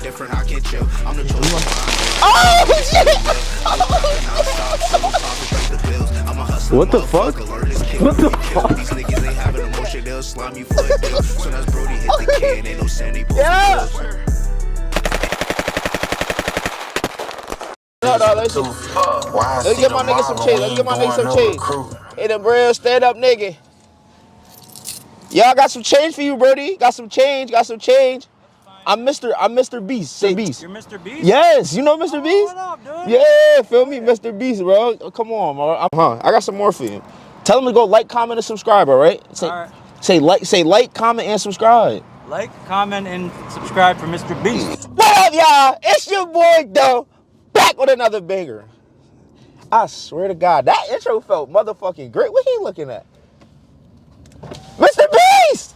different, I can't chill. I'm the chosen one. Oh shit! What the fuck? What the fuck? These niggas ain't having emotion, they'll slime you for a deal. Soon as Brody hit the can, ain't no sandy post. Yeah. No, let's get my nigga some change. Let's get my nigga some change. Hey, the real stand up nigga. Y'all got some change for you, Brody. Got some change. I'm Mr. Beast. Say Beast. You're Mr. Beast? Yes, you know Mr. Beast? What up, dude? Yeah, feel me, Mr. Beast, bro. Come on, bro. I got some more for you. Tell them to go like, comment, and subscribe, all right? Say like, comment, and subscribe. Like, comment, and subscribe for Mr. Beast. What up, y'all? It's your boy, though. Back with another banger. I swear to God, that intro felt motherfucking great. What he looking at? Mr. Beast!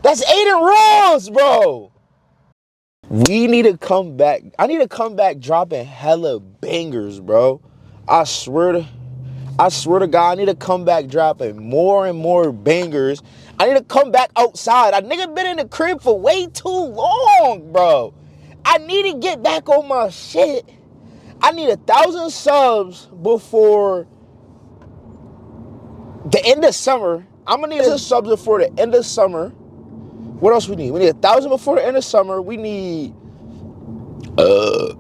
That's Aiden Ross, bro. We need to come back. I need to come back dropping hella bangers, bro. I swear to God, I need to come back dropping more and more bangers. I need to come back outside. I nigga been in the crib for way too long, bro. I need to get back on my shit. I need 1,000 subs before the end of summer. I'm gonna need some subs before the end of summer. What else we need? We need 1,000 before the end of summer. We need I don't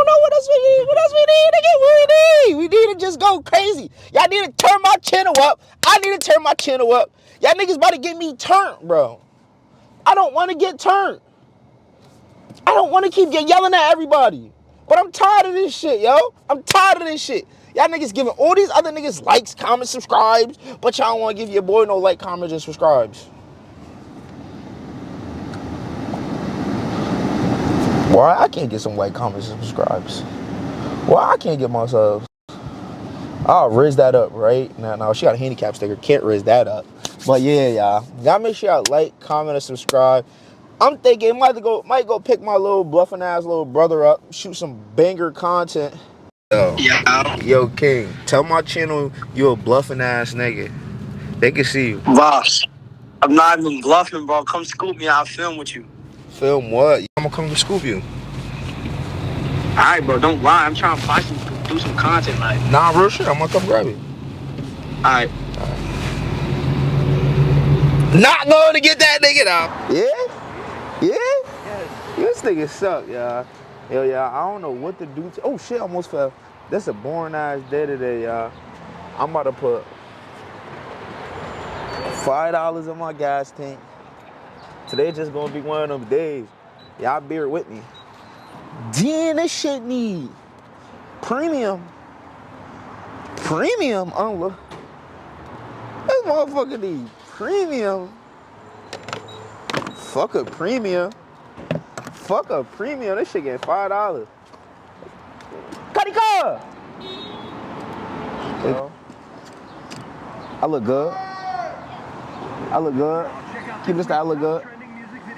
know what else we need. What else we need? Nigga, what we need? We need to just go crazy. Y'all need to turn my channel up. I need to turn my channel up. Y'all niggas about to get me turned, bro. I don't want to get turned. I don't want to keep yelling at everybody. But I'm tired of this shit, yo. I'm tired of this shit. Y'all niggas giving all these other niggas likes, comments, subscribes, but y'all don't want to give your boy no like, comments, and subscribes. Why I can't get some like, comments, and subscribes? Why I can't get my subs? I'll raise that up right now. She got a handicap sticker. Can't raise that up. But yeah, y'all. Y'all make sure y'all like, comment, and subscribe. I'm thinking might go pick my little bluffing ass little brother up, shoot some banger content. Yo, King, tell my channel you a bluffing ass nigga. They can see you. Boss, I'm not even bluffing, bro. Come scoop me. I'll film with you. Film what? I'm gonna come to scoop you. Alright, bro. Don't lie. I'm trying to do some content, like. Nah, real shit. I'm gonna come grab you. Alright. Not going to get that nigga now. Yeah? This nigga suck, y'all. Yo, y'all, I don't know what to do. Oh, shit, I almost fell. That's a boring ass day today, y'all. I'm about to put $5 in my gas tank. Today just gonna be one of them days. Y'all bear with me. Damn, this shit need premium. Premium, unload. This motherfucker need premium. Fuck a premium. This shit get $5. Katika! I look good. Keep this guy, I look good.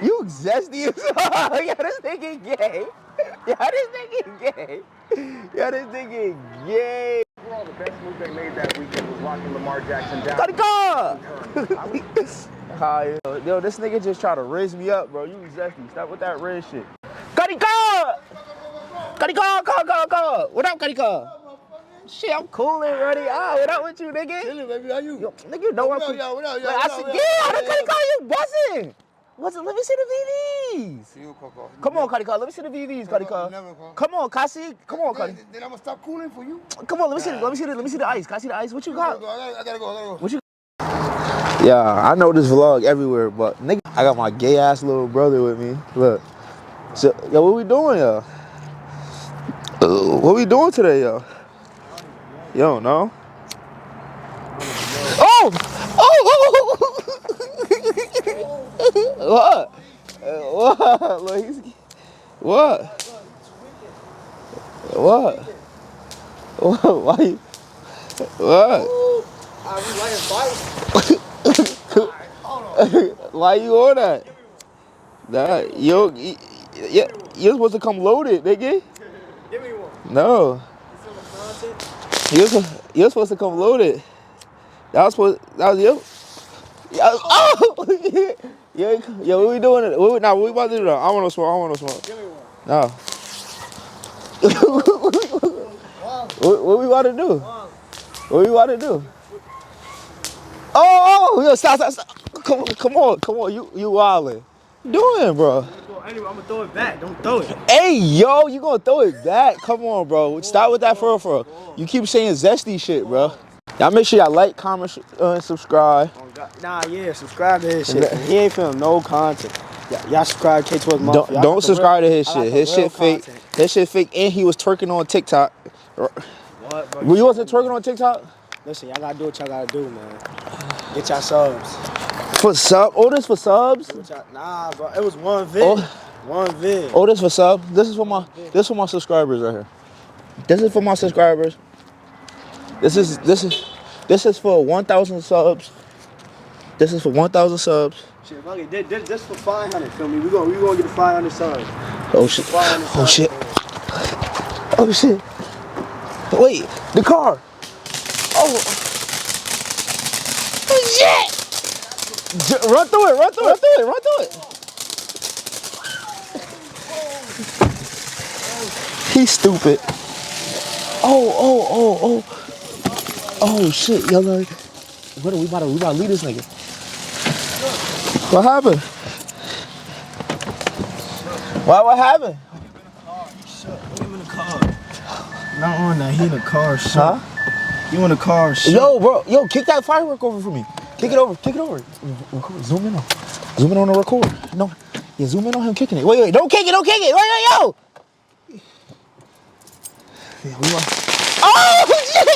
You zesty as fuck. Yeah, this nigga gay. Overall, the best move they made that weekend was locking Lamar Jackson down. Katika! Hi, yo, this nigga just try to raise me up, bro. You zesty. Stop with that red shit. Katika! What up, Katika? Shit, I'm cool and ready. What up with you, nigga? Chilling, baby. How you? Yo, nigga, you know I'm cool. What up? I said, yeah, Katika, you buzzing. Let me see the VVs. Come on, Katika, let me see the VVs, Katika. Come on, Kasi. Come on, Katika. Then I'm gonna stop cooling for you. Come on, let me see the ice. Can I see the ice? What you got? I gotta go. What you? Yeah, I know this vlog everywhere, but nigga, I got my gay ass little brother with me. Look. So, yo, what we doing, yo? What we doing today, yo? You don't know? Oh! What? What? Why you? What? Why you on that? You're supposed to come loaded, nigga. Give me one. No. You're supposed to come loaded. That was you. Oh! Yo, what we doing? What we about to do though? I want no smoke. I want no smoke. Give me one. No. What we about to do? What we about to do? Yo, stop. Come on. You wildin'. Doing, bro. Anyway, I'm gonna throw it back. Don't throw it. Hey, yo, you gonna throw it back? Come on, bro. Stop with that for real. You keep saying zesty shit, bro. Y'all make sure y'all like, comment, and subscribe. Nah, yeah, subscribe to his shit. He ain't filming no content. Y'all subscribe to K12 Mafia. Don't subscribe to his I shit. like His the shit real fake. content. His shit fake, and he was twerking on TikTok. What, bro? You wasn't twerking on TikTok? Listen, y'all gotta do what y'all gotta do, man. Get y'all subs. For sub? Oh, this for subs? Nah, bro. It was one vid. Oh. One vid. Oh, this for sub? This is for my subscribers right here. This is for my subscribers. This is for 1,000 subs. This is for 1,000 subs. Shit, fuck it. This for 500. Feel me? We gonna get 500 subs. Oh shit. 500 Oh subs, shit. man. Oh shit. Wait, the car. Oh shit. Run through it. He's stupid. Oh shit, yo, what are we about to leave this nigga? What happened? What happened? Put him in the car. Not on that. He in the car. Shit. Huh? You in the car? Shit. Yo, bro, kick that firework over for me. Kick it over. Record, zoom in on the record. No, yeah, zoom in on him kicking it. Wait, don't kick it. Wait, yo. Yeah, we want. Oh shit!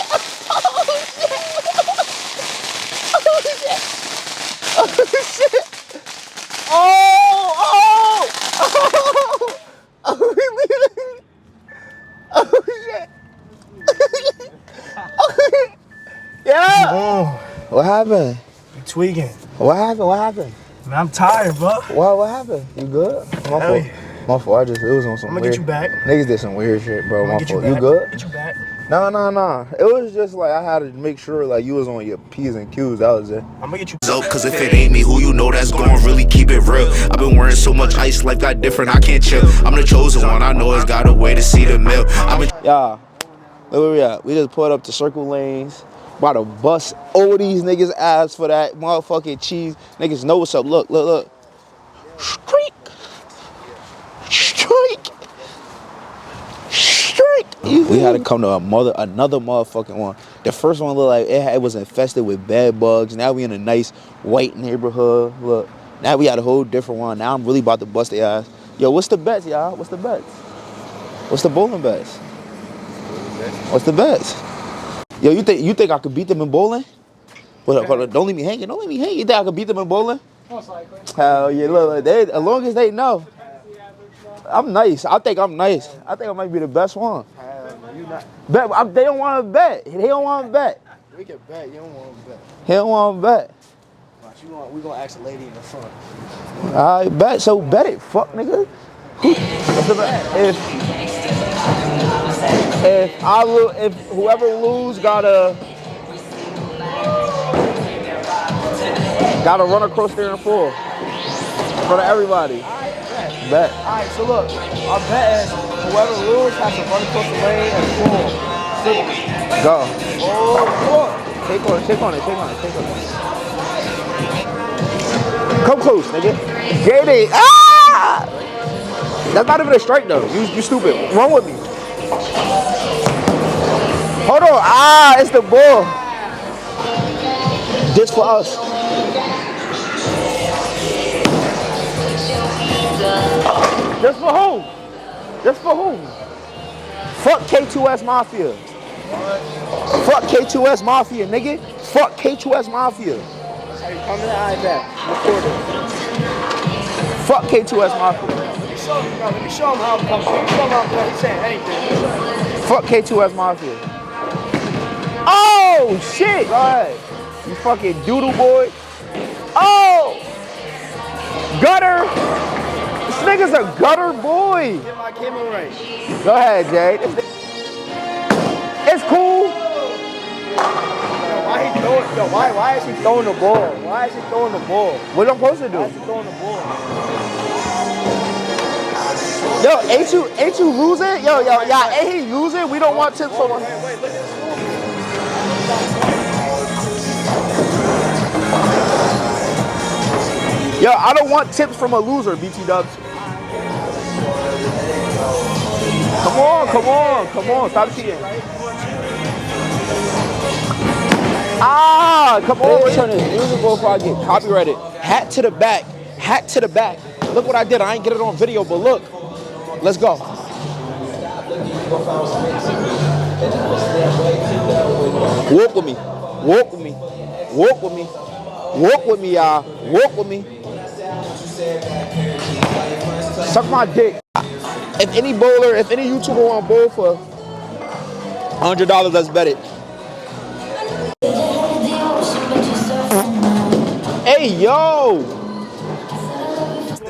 Yeah. What happened? You tweaking. What happened? Man, I'm tired, bro. What happened? You good? My fault. Yeah. My fault. It was on some I'm gonna weird. get you back. Niggas did some weird shit, bro. My fault. You back. good? Get you back. No. It was just like I had to make sure like you was on your P's and Q's. That was it. I'm gonna get you Up, cause if it ain't me, who you know that's gonna really keep it real? I've been wearing so much ice, life got different, I can't chill. I'm the chosen one, I know it's got a way to see the mill. I've been Y'all, look where we at. We just pulled up to Circle Lanes. About to bust all these niggas' ass for that motherfucking cheese. Niggas know what's up. Look. Streak. We had to come to another motherfucking one. The first one looked like it was infested with bed bugs. Now we in a nice white neighborhood. Look, now we got a whole different one. Now I'm really about to bust their ass. Yo, what's the bets, y'all? What's the bets? What's the bowling bets? What's the bets? Yo, you think I could beat them in bowling? Hold up, don't leave me hanging. You think I could beat them in bowling? Most likely. Hell yeah, look, as long as they know. I'm nice. I think I'm nice. I think I might be the best one. You not. They don't want to bet. They don't want to bet. We can bet. You don't want to bet. He don't want to bet. Watch, we gonna ask a lady in the front. I bet. So bet it. Fuck, nigga. What's the bet? If whoever lose gotta run across there and fall in front of everybody. Bet. Alright, so look, our bet is whoever loses has to run across the lane and fall. Go. Oh, Take on it. Come close, nigga. JD. Ah! That's not even a strike though. You stupid. Run with me. Hold on. Ah, it's the ball. Just for us. Just for who? Fuck K2S Mafia. Fuck K2S Mafia, nigga. Fuck K2S Mafia. Hey, come to the iPad. Record it. Fuck K2S Mafia. Let me show him how I'm coming. He's saying anything. Fuck K2S Mafia. Oh, shit. Go ahead. You fucking doodle boy. Oh. Gutter. This nigga's a gutter boy. Get my camera right. Go ahead, Jay. It's cool. Why he throw it? Yo, why is he throwing the ball? Why is he throwing the ball? What I'm supposed to Why is do? he throwing the ball? Yo, ain't you losing? Yo, ain't he losing? We don't want tips from him. Wait, look at this. Yo, I don't want tips from a loser, BT Dubs. Come on, stop cheating. Ah, come on, let's turn this music off before I get copyrighted. Hat to the back. Look what I did. I ain't get it on video, but look. Let's go. Walk with me, y'all. Walk with me. Suck my dick. If any YouTuber want to bowl for $100, let's bet it. Hey, yo!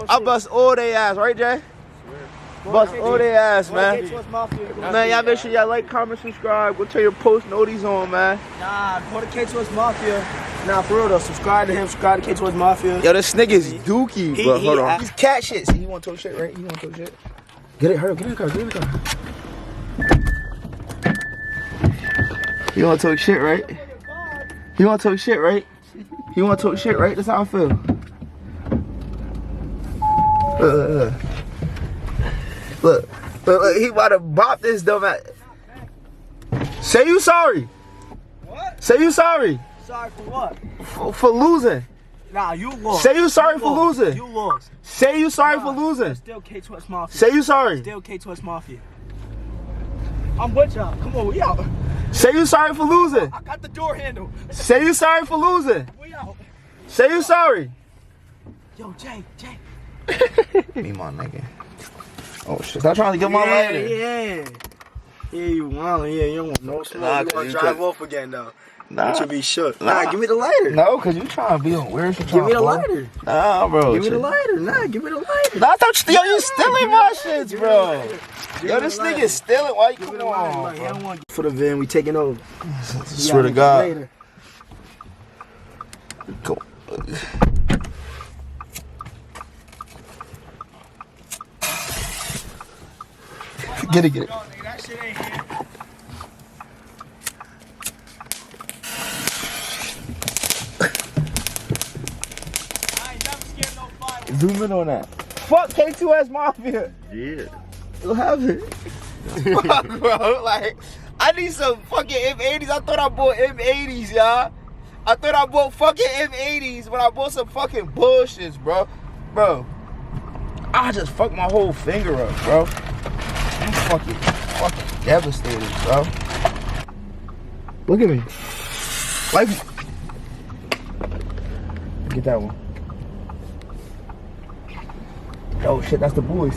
I bust all they ass, right, Jay? Bust all they ass, man. Man, y'all make sure y'all like, comment, subscribe. Go turn your post noties on, man. Nah, go to K2S Mafia. Nah, for real though, subscribe to him, subscribe to K2S Mafia. Yo, this nigga's dookie, bro. Hold on. He's cat shit. See, he want to talk shit, right? He want to talk shit. Get it, hurry up, get in the car. You wanna talk shit, right? That's how I feel. Look, he about to bop this dumb ass. Say you sorry. What? Say you sorry. Sorry for what? For losing. Nah, you lost. Say you sorry for losing. You lost. Say you sorry for losing. Still K2S Mafia. Say you sorry. Still K2S Mafia. I'm with y'all. Come on, we out. Say you sorry for losing. I got the door handle. Say you sorry for losing. We out. Say you sorry. Yo, Jay. Me, my nigga. Oh shit! Stop trying to get my lighter. Yeah, you want? Yeah, you don't want no smoke. Nah, You want to drive off again though? Nah. You should be shook. Nah, give me the lighter. No, cause you trying to be on weird shit. Give me the lighter. Nah, bro. Give me the lighter. Nah, give me the lighter. Nah, I thought you stealing my shits, bro. Yo, this nigga stealing. Why you Give me come the lighter. on? He don't want for the van. We taking over. Swear to God. Later. Go. Get it. That shit ain't here. I ain't never scared no fire. Zoom in on that. Fuck K2S Mafia. Yeah. You'll have it. Fuck, bro. Like, I need some fucking M80s. I thought I bought M80s, y'all. I thought I bought fucking M80s, but I bought some fucking bullshits, bro. Bro, I just fucked my whole finger up, bro. I'm fucking devastated, bro. Look at me. Like, get that one. Oh shit, that's the boys.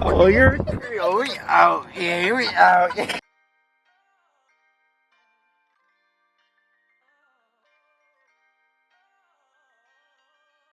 Oh, you're we out. Yeah, we out.